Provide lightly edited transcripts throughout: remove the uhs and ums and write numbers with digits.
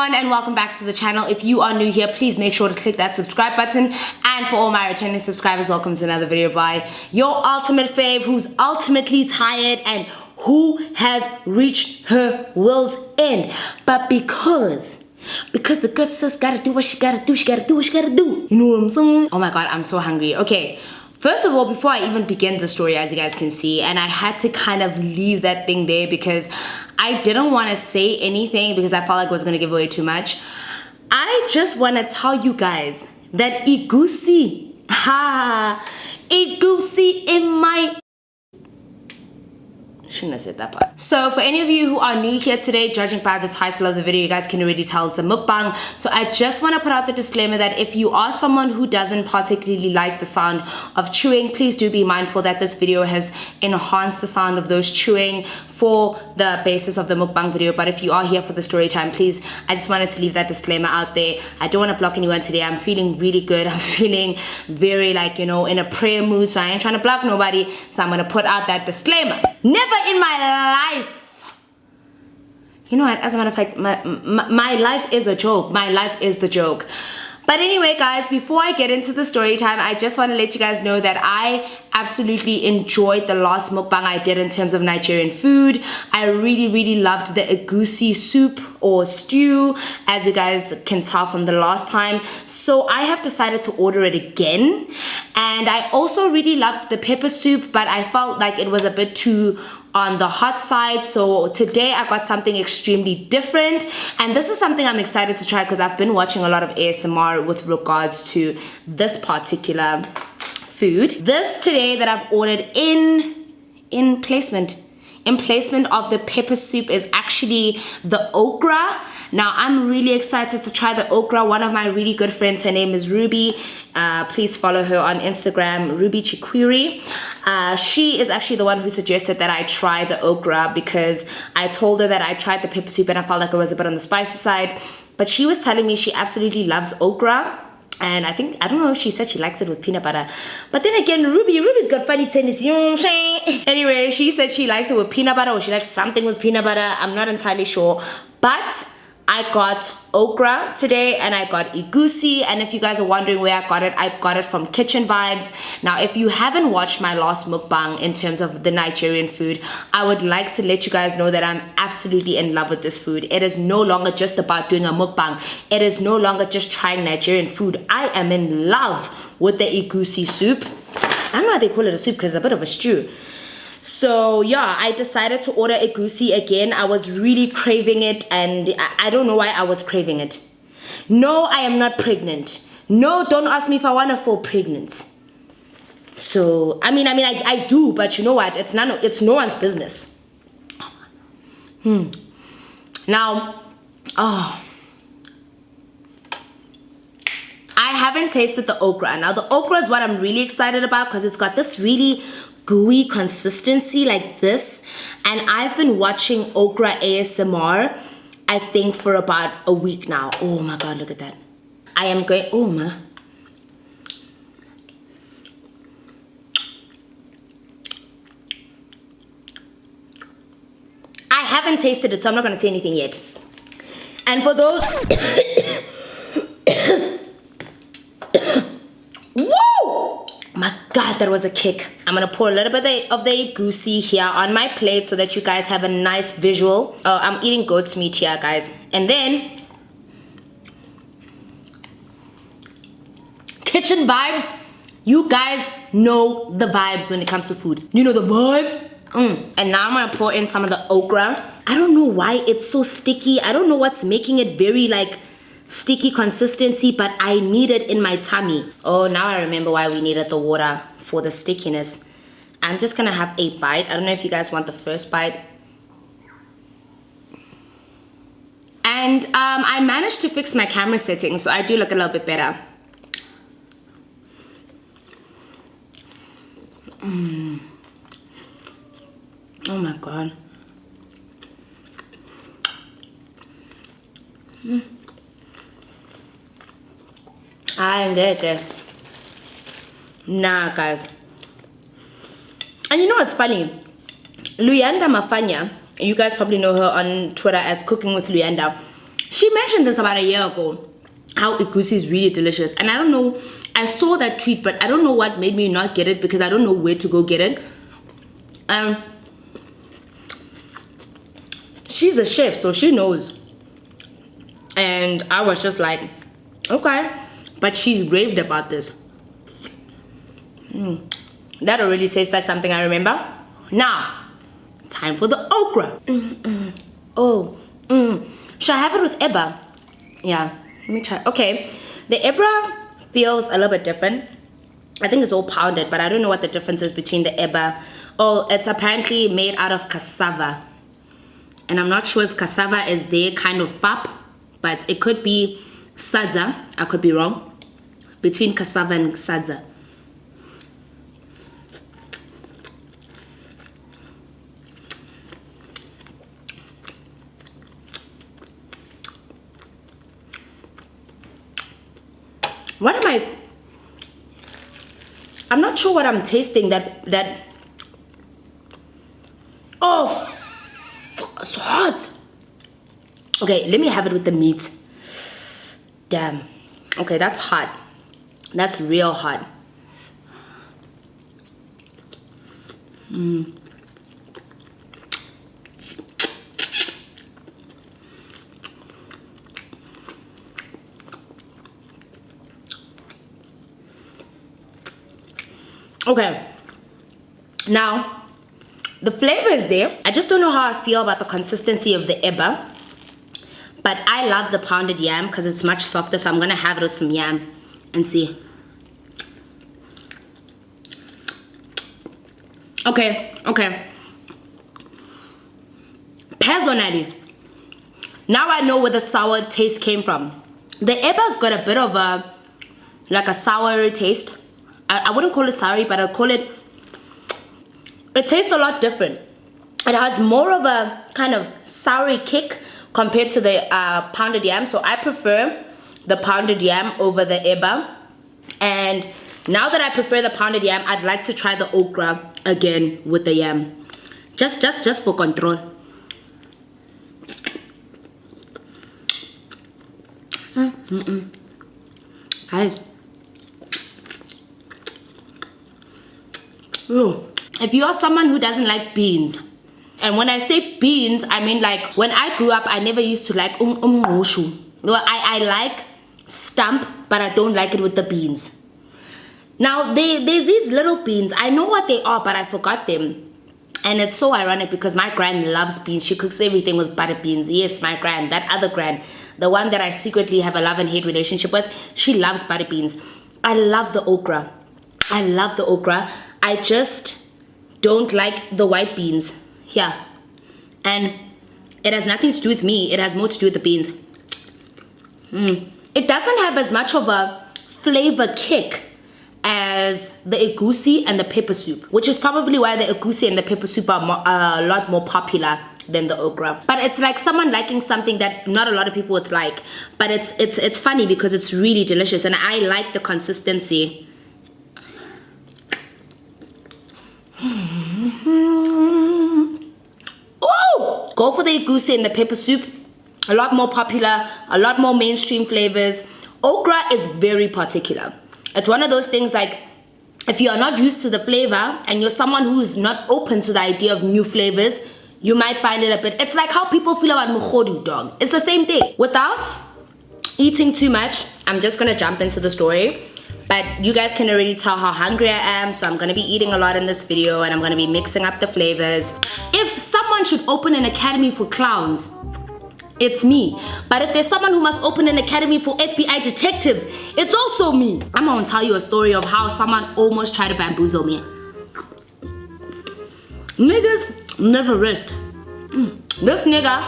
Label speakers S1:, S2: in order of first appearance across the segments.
S1: everyone, and welcome back to the channel. If you are new here, please make sure to click that subscribe button, and for all my returning subscribers, welcome to another video by your ultimate fave who's ultimately tired and who has reached her will's end. But because the good sis gotta do what she gotta do, you know what I'm saying? Oh my god, I'm so hungry. Okay, first of all, before I even begin the story, as you guys can see, and I had to kind of leave that thing there because I didn't want to say anything because I felt like it was going to give away too much. I just want to tell you guys that Egusi in my... Shouldn't have said that part. So for any of you who are new here today, judging by the title of the video, you guys can already tell it's a mukbang. So I just want to put out the disclaimer that if you are someone who doesn't particularly like the sound of chewing, please do be mindful that this video has enhanced the sound of those chewing for the basis of the mukbang video. But if you are here for the story time, please, I just wanted to leave that disclaimer out there. I don't want to block anyone today. I'm feeling really good. I'm feeling very, like, you know, in a prayer mood, so I ain't trying to block nobody. So I'm going to put out that disclaimer. Never in my life, you know what, as a matter of fact, my life is a joke. My life is the joke. But anyway, guys, before I get into the story time, I just want to let you guys know that I absolutely enjoyed the last mukbang I did in terms of Nigerian food. I really loved the Egusi soup or stew, as you guys can tell from the last time. So I have decided to order it again. And I also really loved the pepper soup, but I felt like it was a bit too on the hot side. So today I got something extremely different, and this is something I'm excited to try because I've been watching a lot of ASMR with regards to this particular food. This today that I've ordered in placement of the pepper soup is actually the okra. Now I'm really excited to try the okra. One of my really good friends, her name is Ruby. Please follow her on Instagram, Ruby Chikwiri. She is actually the one who suggested that I try the okra because I told her that I tried the pepper soup and I felt like it was a bit on the spicy side. But she was telling me she absolutely loves okra. And I don't know if she said she likes it with peanut butter. But then again, Ruby's got funny tendencies, you know what I'm saying? Anyway, she said she likes it with peanut butter, or she likes something with peanut butter. I'm not entirely sure. But I got okra today and I got Egusi. And if you guys are wondering where I got it from Kitchen Vibes. Now, if you haven't watched my last mukbang in terms of the Nigerian food, I would like to let you guys know that I'm absolutely in love with this food. It is no longer just about doing a mukbang. It is no longer just trying Nigerian food. I am in love with the Egusi soup. I don't know why they call it a soup because it's a bit of a stew. So yeah, I decided to order Egusi again. I was really craving it, and I don't know why I was craving it. No, I am not pregnant. No, don't ask me if I want to fall pregnant. So I mean I do, but you know what, it's no one's business. Now, I haven't tasted the okra. Now the okra is what I'm really excited about because it's got this really gooey consistency like this, and I've been watching okra ASMR I think for about a week now. Oh my god, look at that. I am going, oh my. I haven't tasted it, so I'm not gonna say anything yet. And for those woo! My god, that was a kick. I'm gonna pour a little bit of the Egusi here on my plate so that you guys have a nice visual. I'm eating goat's meat here, guys. And then Kitchen Vibes. You guys know the vibes when it comes to food. You know the vibes. And now I'm gonna pour in some of the okra. I don't know why it's so sticky. I don't know what's making it very like sticky consistency, but I need it in my tummy. Oh, now I remember why we needed the water for the stickiness. I'm just gonna have a bite. I don't know if you guys want the first bite. And I managed to fix my camera settings, so I do look a little bit better. Oh my god. I'm there. Nah, guys. And you know what's funny? Luyanda Mafanya, you guys probably know her on Twitter as Cooking with Luyanda. She mentioned this about a year ago, how Egusi is really delicious. And I don't know, I saw that tweet, but I don't know what made me not get it because I don't know where to go get it. She's a chef, so she knows. And I was just like, okay. But she's raved about this. That already tastes like something I remember. Now, time for the okra. Should I have it with eba? Yeah, let me try. Okay, the eba feels a little bit different. I think it's all pounded, but I don't know what the difference is between the eba. Oh, it's apparently made out of cassava. And I'm not sure if cassava is their kind of pap, but it could be sadza. I could be wrong. Between cassava and sadza. What am I? I'm not sure what I'm tasting. Oh, it's hot. Okay, let me have it with the meat. Damn. Okay, that's hot. That's real hot. Okay, now the flavor is there. I just don't know how I feel about the consistency of the eba, but I love the pounded yam because it's much softer, so I'm gonna have it with some yam and see. Okay. Personally, now I know where the sour taste came from. The eba's got a bit of a sour taste. I wouldn't call it sour, but I'd call it, it tastes a lot different. It has more of a kind of sour kick compared to the pounded yam. So I prefer the pounded yam over the eba. And now that I prefer the pounded yam, I'd like to try the okra again with the yam. Just for control. Guys. Ooh. If you are someone who doesn't like beans, and when I say beans, I mean like when I grew up, I never used to like xoxo. I like stump, but I don't like it with the beans. Now there's these little beans. I know what they are, but I forgot them. And it's so ironic because my gran loves beans. She cooks everything with butter beans. Yes, my gran, that other gran, the one that I secretly have a love and hate relationship with, she loves butter beans. I love the okra. I love the okra. I just don't like the white beans here. And it has nothing to do with me. It has more to do with the beans. It doesn't have as much of a flavor kick as the egusi and the pepper soup, which is probably why the egusi and the pepper soup are a lot more popular than the okra. But it's like someone liking something that not a lot of people would like. But it's funny because it's really delicious and I like the consistency. Oh, go for the egusi and the pepper soup. A lot more popular, a lot more mainstream flavors. Okra is very particular. It's one of those things like if you are not used to the flavor and you're someone who's not open to the idea of new flavors, you might find it a bit. It's like how people feel about mukhodu dog. It's the same thing. Without eating too much, I'm just gonna jump into the story. But you guys can already tell how hungry I am, so I'm gonna be eating a lot in this video and I'm gonna be mixing up the flavors. If someone should open an academy for clowns, it's me. But if there's someone who must open an academy for FBI detectives, it's also me. I'm gonna tell you a story of how someone almost tried to bamboozle me. Niggas never rest. This nigga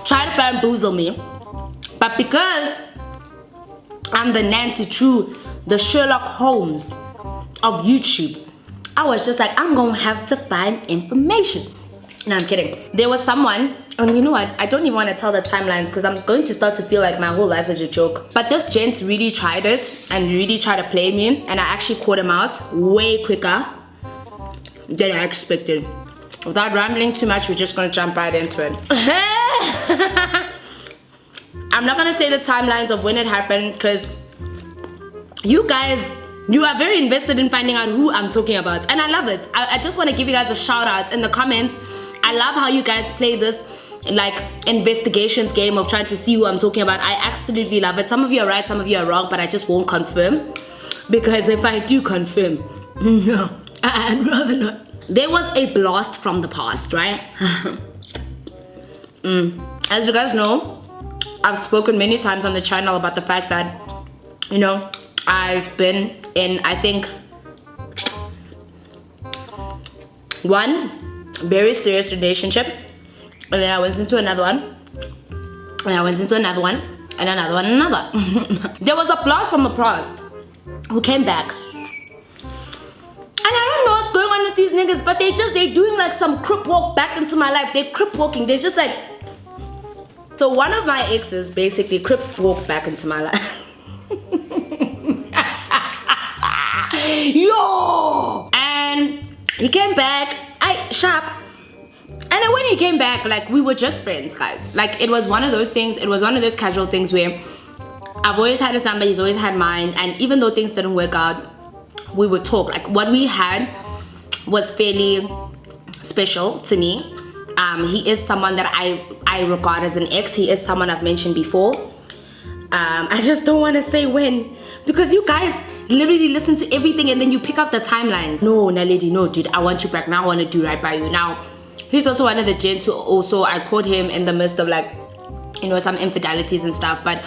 S1: tried to bamboozle me. But because I'm the Nancy Drew, the Sherlock Holmes of YouTube, I was just like, I'm gonna have to find information. No, I'm kidding. There was someone, and you know what? I don't even want to tell the timelines because I'm going to start to feel like my whole life is a joke. But this gent really tried it and really tried to play me, and I actually caught him out way quicker than I expected. without rambling too much, we're just gonna jump right into it. I'm not gonna say the timelines of when it happened because you guys, you are very invested in finding out who I'm talking about, and I love it. I just want to give you guys a shout out in the comments. I love how you guys play this like investigations game of trying to see who I'm talking about. I absolutely love it. Some of you are right, some of you are wrong, but I just won't confirm, because if I do confirm, no, I'd rather not. There was a blast from the past, right? As you guys know, I've spoken many times on the channel about the fact that, you know, I've been in, I think, one very serious relationship, and then I went into another one, and I went into another one, and another one, and another. There was a blast from the past who came back. And I don't know what's going on with these niggas, but they're doing like some crip walk back into my life. They're crip walking. They're just like... So one of my exes basically crip walked back into my life. Yo! And he came back, sharp. And then when he came back, like, we were just friends, guys. Like, it was one of those things, it was one of those casual things where I've always had his number, he's always had mine, and even though things didn't work out, we would talk. Like, what we had was fairly special to me. He is someone that I regard as an ex. He is someone I've mentioned before. I just don't want to say when, because you guys literally listen to everything and then you pick up the timelines. No, Naledi, no, dude, I want you back now. I want to do right by you. Now, he's also one of the gents who also, I caught him in the midst of, like, you know, some infidelities and stuff, but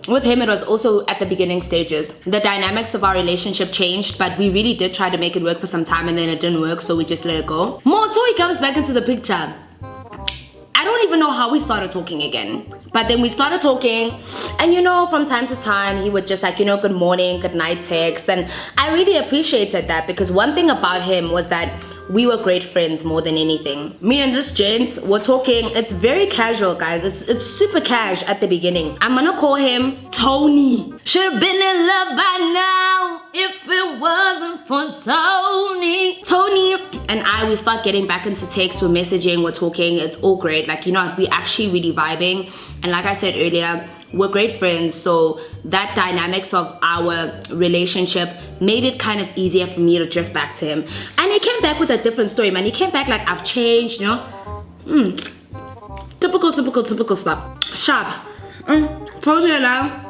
S1: with him, it was also at the beginning stages. The dynamics of our relationship changed, but we really did try to make it work for some time, and then it didn't work, so we just let it go. Motoy comes back into the picture. I don't even know how we started talking again. But then we started talking, and you know, from time to time, he would just like, you know, good morning, good night text. And I really appreciated that, because one thing about him was that we were great friends more than anything. Me and this gent were talking, it's very casual, guys. It's super cash at the beginning. I'm gonna call him Tony. Should've been in love by now if it wasn't for Tony. Tony and I, we start getting back into text, we're messaging, we're talking, it's all great. Like, you know, we actually really vibing. And like I said earlier, we're great friends, so that dynamics of our relationship made it kind of easier for me to drift back to him. And he came back with a different story, man. He came back like, I've changed, you know? Typical stuff. Sharp. Totally allowed.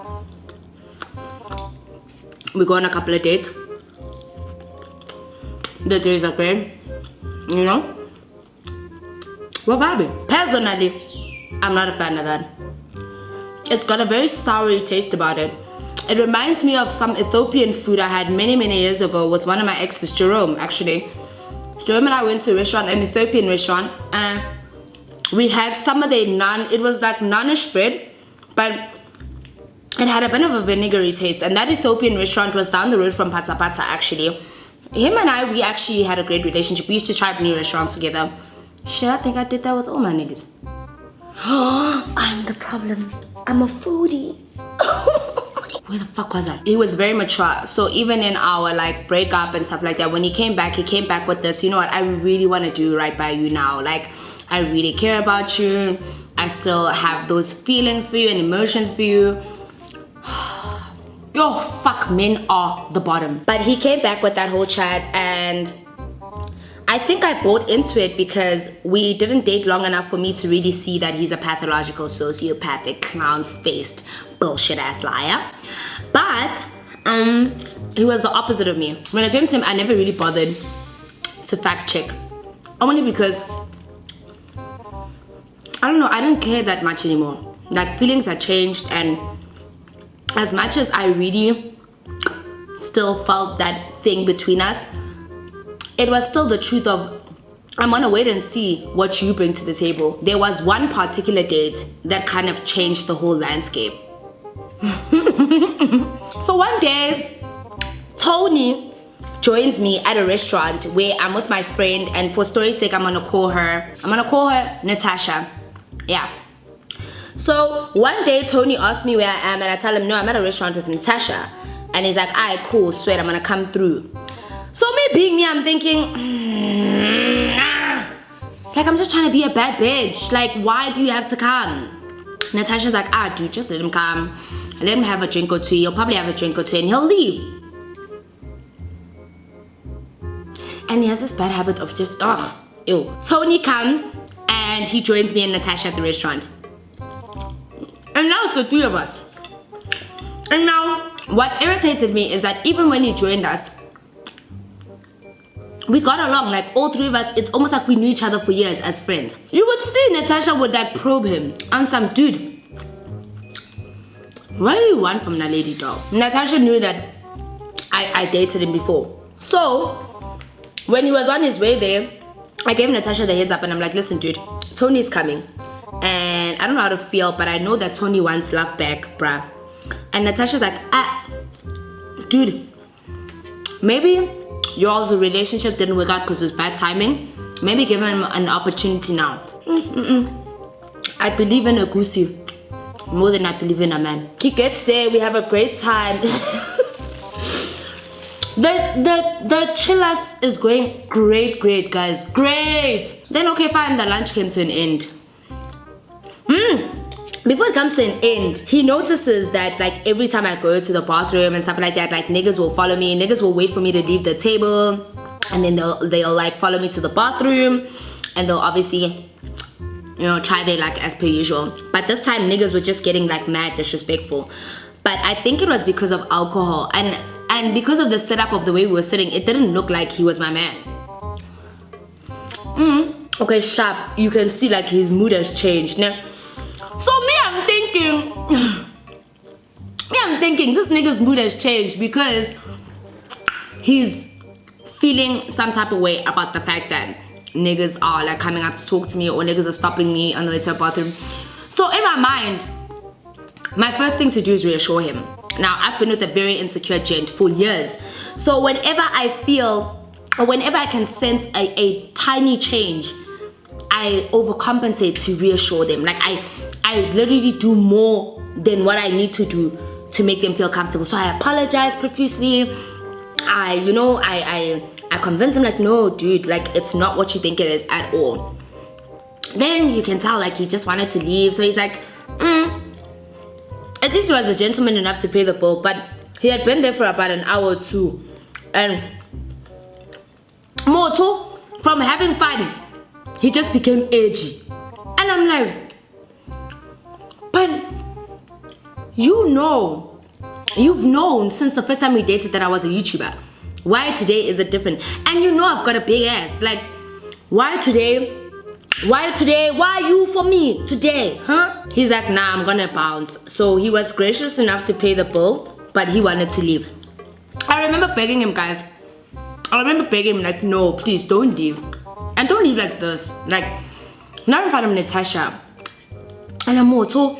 S1: We go on a couple of dates. The days are great, you know? We're vibing. Personally, I'm not a fan of that. It's got a very sour taste about it. It reminds me of some Ethiopian food I had many years ago with one of my exes, Jerome, actually. Jerome and I went to a restaurant, an Ethiopian restaurant, and we had some of the naan. It was like naanish bread, but it had a bit of a vinegary taste. And that Ethiopian restaurant was down the road from Pata Pata, actually. Him and I, we actually had a great relationship. We used to try new restaurants together. Shit, I think I did that with all my niggas. I'm the problem. I'm a foodie. Where the fuck was I? He was very mature. So even in our like breakup and stuff like that, when he came back with this, you know what, I really want to do right by you now. Like, I really care about you. I still have those feelings for you and emotions for you. Yo, fuck, men are the bottom. But he came back with that whole chat, and I think I bought into it because we didn't date long enough for me to really see that he's a pathological, sociopathic, clown-faced, bullshit-ass liar. But he was the opposite of me. When I came to him, I never really bothered to fact check. Only because, I don't know, I didn't care that much anymore. Like, feelings had changed, and as much as I really still felt that thing between us, it was still the truth of, I'm gonna wait and see what you bring to the table. There was one particular date that kind of changed the whole landscape. So one day, Tony joins me at a restaurant where I'm with my friend, and for story's sake, I'm gonna call her Natasha. Yeah. So one day, Tony asked me where I am, and I tell him, no, I'm at a restaurant with Natasha. And he's like, alright, cool, sweet, I'm gonna come through. So me being me, I'm thinking, Like, I'm just trying to be a bad bitch. Like, why do you have to come? Natasha's like, dude, just let him come. Let him have a drink or two. He'll probably have a drink or two and he'll leave. And he has this bad habit of just, ew. Tony comes and he joins me and Natasha at the restaurant. And now it's the three of us. And now, what irritated me is that even when he joined us, we got along, like all three of us. It's almost like we knew each other for years as friends. You would see Natasha would like probe him on some dude. What do you want from Naledi, dog? Natasha knew that I dated him before. So, when he was on his way there, I gave Natasha the heads up and I'm like, listen dude, Tony's coming. And I don't know how to feel, but I know that Tony wants love back, bruh. And Natasha's like, dude, maybe y'all's relationship didn't work out because it was bad timing. Maybe give him an opportunity now. I believe in Egusi more than I believe in a man. He gets there, we have a great time. The chillers is going great, guys. Great. Then okay, fine, the lunch came to an end. Before it comes to an end, he notices that like every time I go to the bathroom and stuff like that, like niggas will follow me. Niggas will wait for me to leave the table, and then they'll like follow me to the bathroom, and they'll obviously, you know, try their luck as per usual. But this time niggas were just getting like mad disrespectful. But I think it was because of alcohol and because of the setup of the way we were sitting, it didn't look like he was my man. Okay, sharp. You can see like his mood has changed now. So I'm thinking this nigga's mood has changed because he's feeling some type of way about the fact that niggas are like coming up to talk to me or niggas are stopping me on the way to the bathroom. So in my mind, my first thing to do is reassure him. Now, I've been with a very insecure gent for years. So whenever I feel, or whenever I can sense a tiny change, I overcompensate to reassure them. Like I literally do more than what I need to do to make them feel comfortable. So I apologize profusely. I convince him like, no, dude, like it's not what you think it is at all. Then you can tell like he just wanted to leave. So he's like, at least he was a gentleman enough to pay the bill, but he had been there for about an hour or two. And more too, from having fun, he just became edgy. And I'm like, but you've known since the first time we dated that I was a YouTuber. Why today is it different? And you know I've got a big ass. Like, why today? Why you for me today, huh? He's like, nah, I'm gonna bounce. So he was gracious enough to pay the bill, but he wanted to leave. I remember begging him, guys. I remember begging him like, no, please don't leave. And don't leave like this. Like, not in front of Natasha. And then Moto,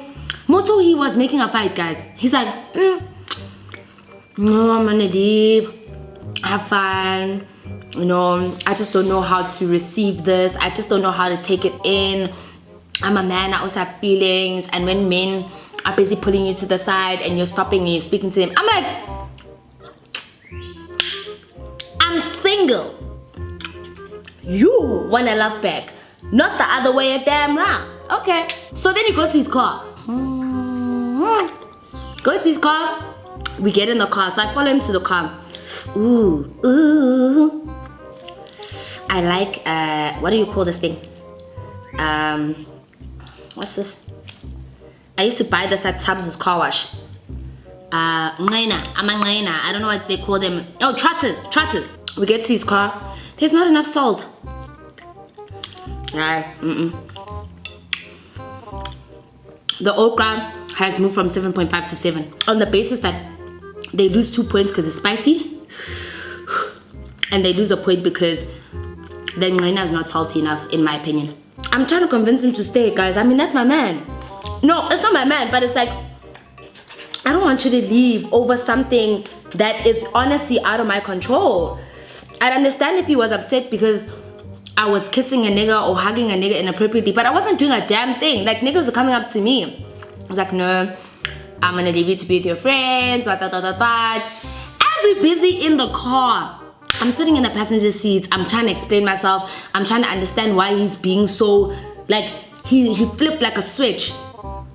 S1: he was making a fight, guys. He's like, no, I'm gonna leave. Have fun. You know, I just don't know how to receive this. I just don't know how to take it in. I'm a man, I also have feelings. And when men are busy pulling you to the side and you're stopping and you're speaking to them, I'm like, I'm single. You want a love back, not the other way a damn round. Okay. So then he goes to his car. Goes to his car. We get in the car. So I follow him to the car. Ooh. I like, what do you call this thing? What's this? I used to buy this at Tubbs' car wash. I don't know what they call them. Oh, trotters. We get to his car. There's not enough salt. The okra has moved from 7.5 to 7 on the basis that they lose 2 points because it's spicy, and they lose a point because the nqina is not salty enough, in my opinion. I'm trying to convince him to stay, guys. I mean, that's my man. No, it's not my man, but it's like, I don't want you to leave over something that is honestly out of my control. I'd understand if he was upset because I was kissing a nigga or hugging a nigga inappropriately, but I wasn't doing a damn thing. Like, niggas were coming up to me. I was like, no, I'm gonna leave you to be with your friends, what. As we're busy in the car, I'm sitting in the passenger seat. I'm trying to explain myself. I'm trying to understand why he's being so, like, he flipped like a switch.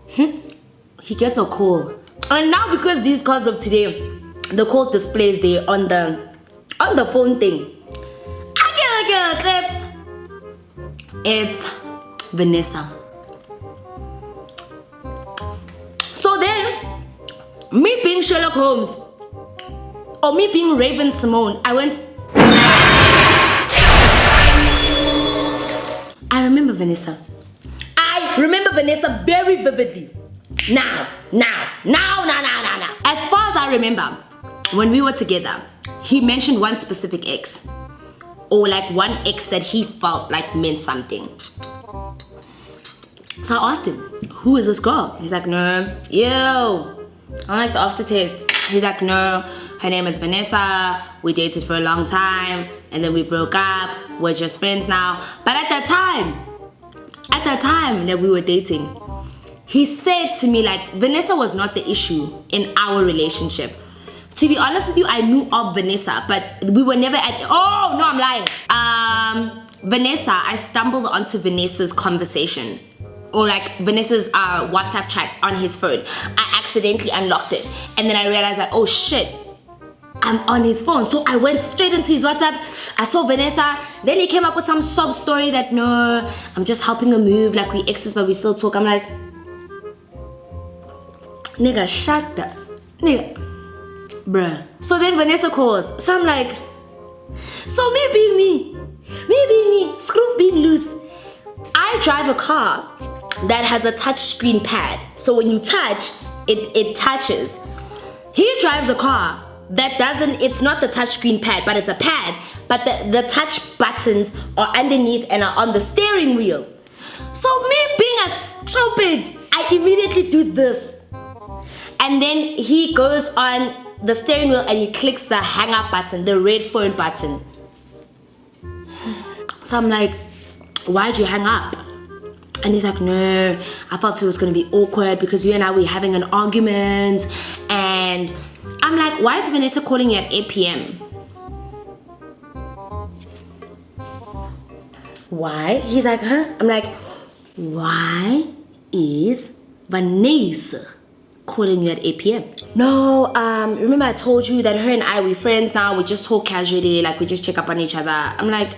S1: He gets a call. And now because these calls of today, the call displays there on the phone thing. I get clips. It's Vanessa. So then, me being Sherlock Holmes, or me being Raven Simone, I went, I remember Vanessa. I remember Vanessa very vividly. Now. As far as I remember, when we were together, he mentioned one specific ex. Or like one ex that he felt like meant something. So I asked him, who is this girl? He's like, no, I like the aftertaste. He's like, no, her name is Vanessa. We dated for a long time and then we broke up. We're just friends now. But at that time that we were dating, he said to me like, Vanessa was not the issue in our relationship. To be honest with you, I knew of Vanessa, but we were never at, oh no, I'm lying. Vanessa, I stumbled onto Vanessa's conversation. Or like Vanessa's WhatsApp chat on his phone. I accidentally unlocked it. And then I realized like, oh shit, I'm on his phone. So I went straight into his WhatsApp. I saw Vanessa. Then he came up with some sob story that no, I'm just helping her move. Like we exes, but we still talk. I'm like, nigga, shut the, nigga, bruh. So then Vanessa calls. So I'm like, so me being me, screw being loose. I drive a car that has a touch screen pad. So when you touch, it touches. He drives a car that doesn't, it's not the touch screen pad, but it's a pad. But the touch buttons are underneath and are on the steering wheel. So me being a stupid, I immediately do this. And then he goes on the steering wheel and he clicks the hang up button, the red phone button. So I'm like, why'd you hang up? And he's like, no, I thought it was gonna be awkward because you and I were having an argument. And I'm like, why is Vanessa calling you at 8 p.m? Why? He's like, huh? I'm like, why is Vanessa calling you at 8 p.m? No, remember I told you that her and I, we're friends now, we just talk casually, like we just check up on each other. I'm like,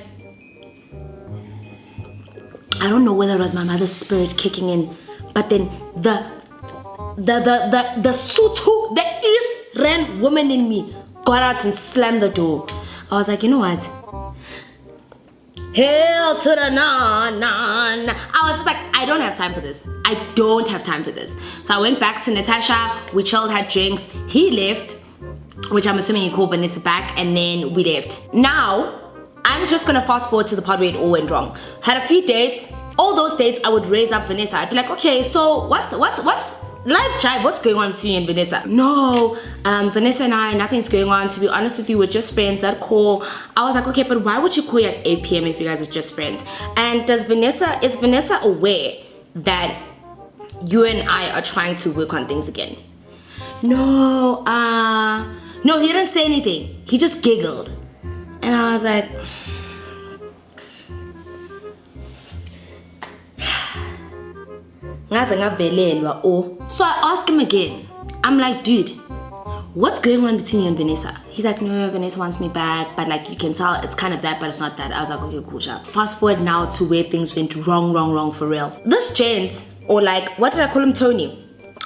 S1: I don't know whether it was my mother's spirit kicking in, but then the Sutu, the East Rand woman in me got out and slammed the door. I was like, you know what? Hail to the na. I was just like, I don't have time for this. I don't have time for this. So I went back to Natasha, we chilled, had drinks, he left, which I'm assuming he called Vanessa back, and then we left. Now, I'm just gonna fast forward to the part where it all went wrong. Had a few dates, all those dates I would raise up Vanessa. I'd be like, okay, so what's live jive, what's going on between you and Vanessa? No, Vanessa and I, nothing's going on. To be honest with you, we're just friends. That call, I was like, okay, but why would you call you at 8 p.m. if you guys are just friends? And is Vanessa aware that you and I are trying to work on things again? No, no, he didn't say anything. He just giggled. And I was like, so I asked him again. I'm like, dude, what's going on between you and Vanessa? He's like, no, Vanessa wants me back, but like you can tell it's kind of that, but it's not that. I was like, okay, cool, sure. Fast forward now to where things went wrong for real. This gent, or like, what did I call him, Tony?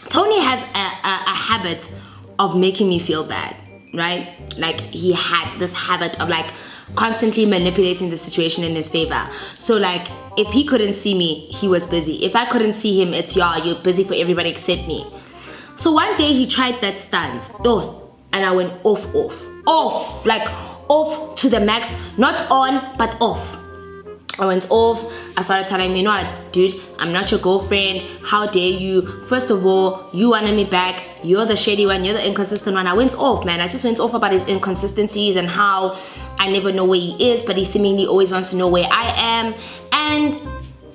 S1: Tony has a habit of making me feel bad, right? Like he had this habit of like constantly manipulating the situation in his favor. So like, if he couldn't see me, he was busy. If I couldn't see him, it's you're busy for everybody except me. So one day he tried that stance. Oh, and I went off, like off to the max, not on, but off. I went off. I started telling him, you know what, dude, I'm not your girlfriend. How dare you? First of all, you wanted me back. You're the shady one. You're the inconsistent one. I went off, man. I just went off about his inconsistencies and how I never know where he is, but he seemingly always wants to know where I am. And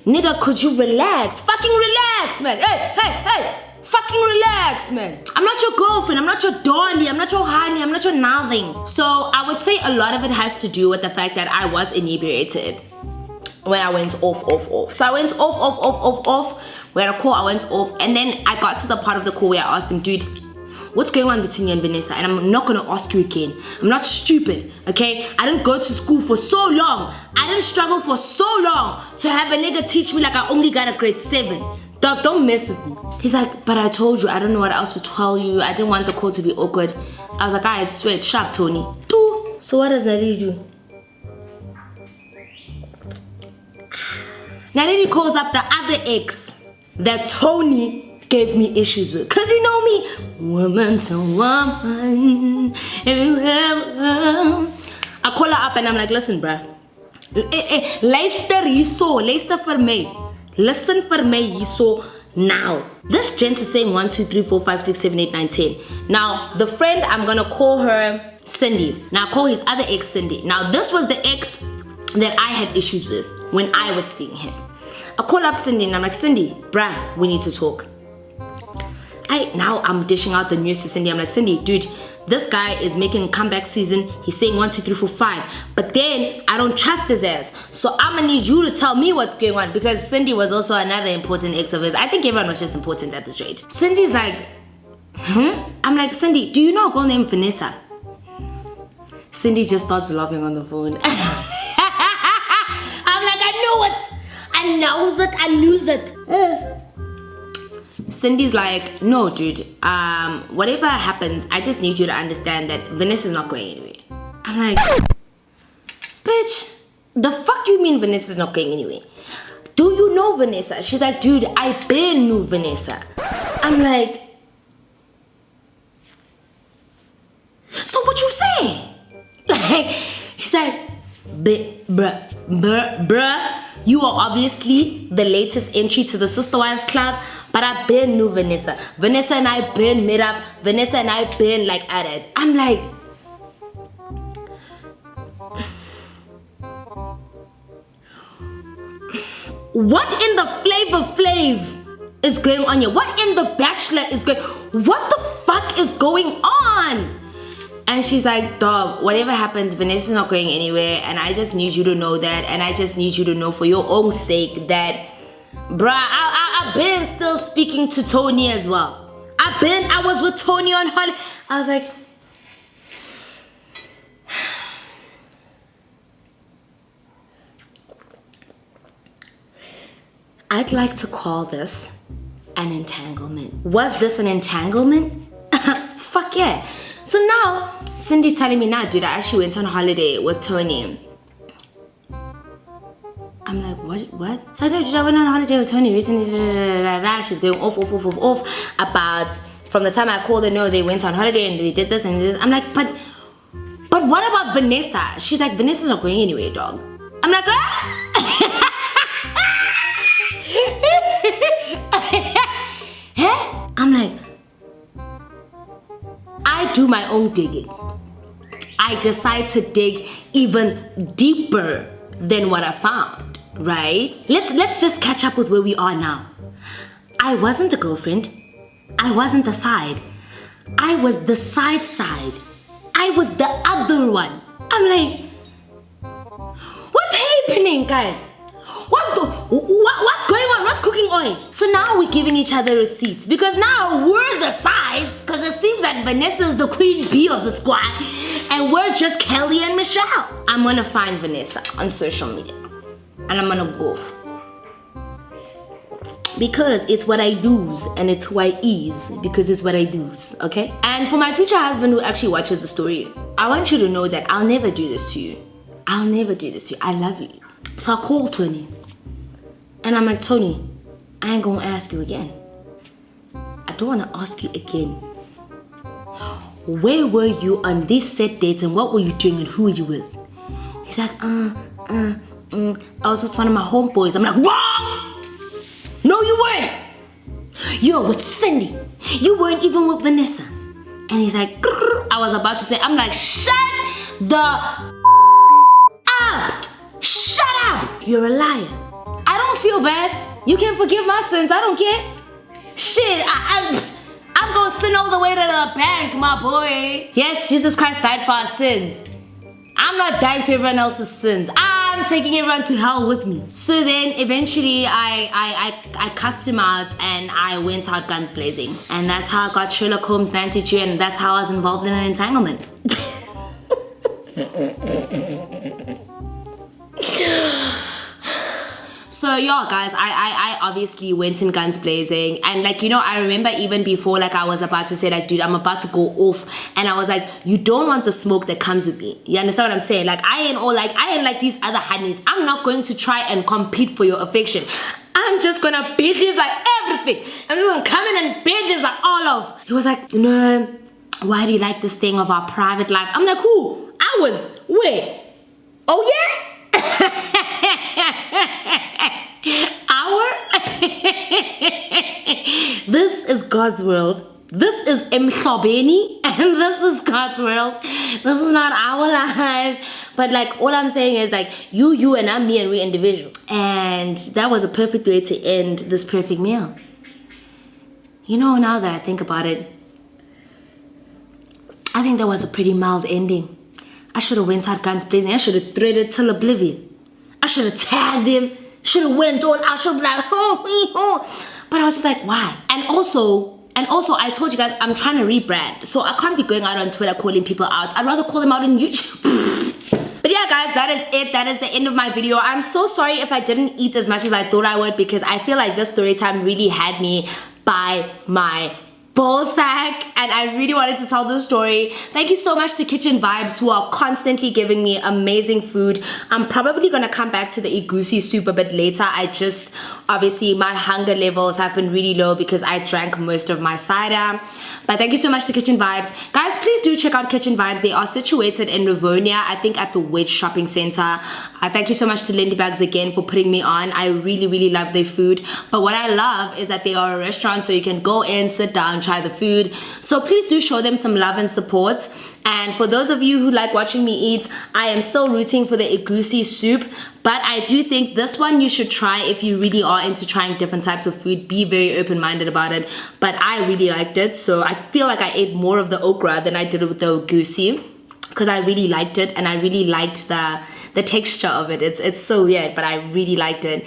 S1: nigga, could you relax? Fucking relax, man. Hey. Fucking relax, man. I'm not your girlfriend, I'm not your dolly, I'm not your honey, I'm not your nothing. So I would say a lot of it has to do with the fact that I was inebriated when I went off. So I went off. We had a call, I went off, and then I got to the part of the call where I asked him, dude, what's going on between you and Vanessa? And I'm not gonna ask you again. I'm not stupid, okay? I didn't go to school for so long. I didn't struggle for so long to have a nigga teach me like I only got a grade 7. Dog, don't mess with me. He's like, but I told you, I don't know what else to tell you. I didn't want the call to be awkward. I was like, I swear, it's sharp, Tony. Do. So what does Naledi do? Naledi calls up the other ex that Tony gave me issues with. Cause you know me, woman to woman. I call her up and I'm like, listen, bruh. Luister for me. Listen for me, so now. This gent is saying 1, 2, 3, 4, 5, 6, 7, 8, 9, 10. Now, the friend, I'm gonna call her Cindy. Now, call his other ex Cindy. Now, this was the ex that I had issues with when I was seeing him. I call up Cindy and I'm like, Cindy, bruh, we need to talk. Now I'm dishing out the news to Cindy. I'm like, Cindy, dude, this guy is making a comeback season. He's saying 1, 2, 3, 4, 5. But then I don't trust his ass. So I'm gonna need you to tell me what's going on, because Cindy was also another important ex of his. I think everyone was just important at this rate. Cindy's like, I'm like, Cindy, do you know a girl named Vanessa? Cindy just starts laughing on the phone. I'm like, I knew it. I knew it. Cindy's like, no, dude, whatever happens, I just need you to understand that Vanessa's not going anywhere. I'm like, bitch, the fuck you mean Vanessa's not going anywhere? Do you know Vanessa? She's like, dude, I been knew Vanessa. I'm like, so what you say? Like, she's like, bruh, you are obviously the latest entry to the Sister Wives Club, but I been knew Vanessa. Vanessa and I been met up. Vanessa and I been like at it. I'm like, what in the Flavor Flav is going on here? What in the Bachelor is going? What the fuck is going on? And she's like, dog, whatever happens, Vanessa's not going anywhere, and I just need you to know that, and I just need you to know for your own sake that, bruh, I've been still speaking to Tony as well. I was with Tony on holiday. I was like, I'd like to call this an entanglement. Was this an entanglement? Fuck yeah. So now, Cindy's telling me, nah, dude, I actually went on holiday with Tony. I'm like, what? So no, dude, I went on holiday with Tony recently. She's going off about, from the time I called her, no, they went on holiday and they did this and this. I'm like, but what about Vanessa? She's like, Vanessa's not going anywhere, dog. I'm like, huh? I'm like, I do my own digging. I decide to dig even deeper than what I found, right? Let's just catch up with where we are now. I wasn't the girlfriend. I wasn't the side. I was the side. I was the other one. I'm like, what's happening, guys? What's going on? What's cooking oil? So now we're giving each other receipts, because now we're the sides, because it seems like Vanessa's the queen bee of the squad and we're just Kelly and Michelle. I'm gonna find Vanessa on social media and I'm gonna go, because it's what I do's and it's who I is, because it's what I do's, okay? And for my future husband who actually watches the story, I want you to know that I'll never do this to you. I'll never do this to you. I love you. So I call Tony and I'm like, Tony, I ain't gonna ask you again. I don't wanna ask you again. Where were you on these set dates and what were you doing and who were you with? He's like, I was with one of my homeboys. I'm like, wrong! No, you weren't. You were with Cindy. You weren't even with Vanessa. And he's like, grrr. I was about to say, I'm like, shut the up. Shut up. You're a liar. I don't feel bad. You can forgive my sins. I don't care. Shit, I'm gonna sin all the way to the bank, my boy. Yes, Jesus Christ died for our sins. I'm not dying for everyone else's sins. I'm taking everyone to hell with me. So then eventually I cussed him out and I went out guns blazing. And that's how I got Sherlock Holmes 92 and that's how I was involved in an entanglement. So yeah, guys, I obviously went in guns blazing, and like, you know, I remember even before, like, I was about to say, like, dude, I'm about to go off, and I was like, you don't want the smoke that comes with me. You understand what I'm saying? Like, I ain't like these other honeys. I'm not going to try and compete for your affection. I'm just gonna beat this like everything. I'm just gonna come in and beat this like all of. He was like, no, why do you like this thing of our private life? I'm like, who? Wait. Oh yeah? This is God's world. This is Mhlobeni, and this is God's world. This is not our lives. But like, all I'm saying is like, you and I'm me and we're individuals. And that was a perfect way to end this perfect meal. You know, now that I think about it, I think that was a pretty mild ending. I should have went out guns blazing. I should have threaded till oblivion. I should have tagged him. Should have went on. I should have been like, oh. But I was just like, why? And also, I told you guys, I'm trying to rebrand. So I can't be going out on Twitter calling people out. I'd rather call them out on YouTube. But yeah, guys, that is it. That is the end of my video. I'm so sorry if I didn't eat as much as I thought I would, because I feel like this story time really had me by my ballsack, and I really wanted to tell this story. Thank you so much to Kitchen Vibes, who are constantly giving me amazing food. I'm probably gonna come back to the Egusi soup a bit later. Obviously my hunger levels have been really low because I drank most of my cider. But thank you so much to Kitchen Vibes. Guys, please do check out Kitchen Vibes. They are situated in Livonia, I think at the Wedge Shopping Center. Thank you so much to Lindy Bags again for putting me on. I really love their food. But what I love is that they are a restaurant, so you can go in, sit down, try the food. So please do show them some love and support. And for those of you who like watching me eat, I am still rooting for the Egusi soup, but I do think this one you should try if you really are into trying different types of food. Be very open-minded about it. But I really liked it, so I feel like I ate more of the okra than I did with the Egusi, because I really liked it and I really liked the texture of it. It's so weird, but I really liked it.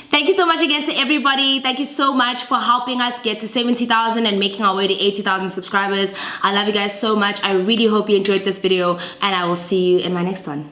S1: Thank you so much again to everybody. Thank you so much for helping us get to 70,000 and making our way to 80,000 subscribers. I love you guys so much. I really hope you enjoyed this video, and I will see you in my next one.